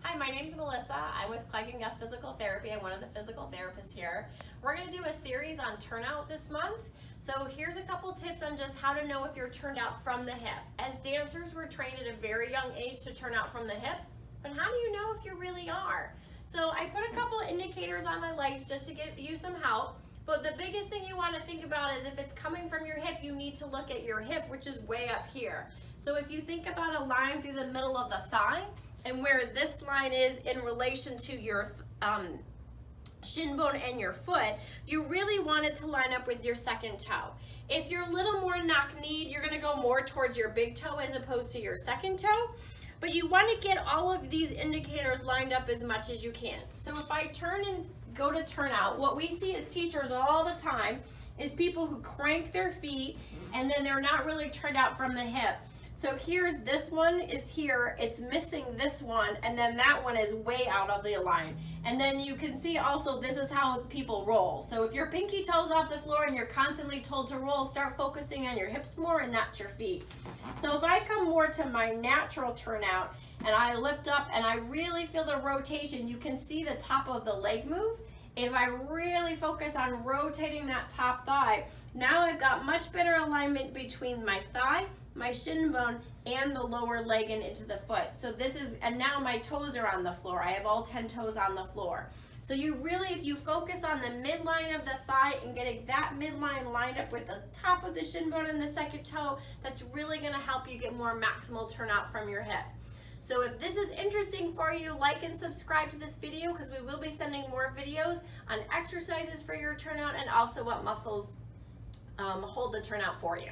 Hi, my name's Melissa. I'm with Clark and Guest Physical Therapy. I'm one of the physical therapists here. We're going to do a series on turnout this month. So here's a couple tips on just how to know if you're turned out from the hip. As dancers, we're trained at a very young age to turn out from the hip, but how do you know if you really are? So I put a couple of indicators on my legs just to give you some help. But the biggest thing you want to think about is if it's coming from your hip, you need to look at your hip, which is way up here. So if you think about a line through the middle of the thigh, and where this line is in relation to your shin bone and your foot, you really want it to line up with your second toe. If you're a little more knock-kneed, you're gonna go more towards your big toe as opposed to your second toe. But you want to get all of these indicators lined up as much as you can. So if I turn and go to turnout, what we see as teachers all the time is people who crank their feet and then they're not really turned out from the hip. So here's this one is here, it's missing this one, and then that one is way out of the line. And then you can see also this is how people roll. So if your pinky toe's off the floor and you're constantly told to roll, start focusing on your hips more and not your feet. So if I come more to my natural turnout and I lift up and I really feel the rotation, you can see the top of the leg move. If I really focus on rotating that top thigh, now I've got much better alignment between my thigh, my shin bone, and the lower leg and into the foot. So this is, and now my toes are on the floor. I have all 10 toes on the floor. So you really, if you focus on the midline of the thigh and getting that midline lined up with the top of the shin bone and the second toe, that's really gonna help you get more maximal turnout from your hip. So if this is interesting for you, like and subscribe to this video because we will be sending more videos on exercises for your turnout and also what muscles hold the turnout for you.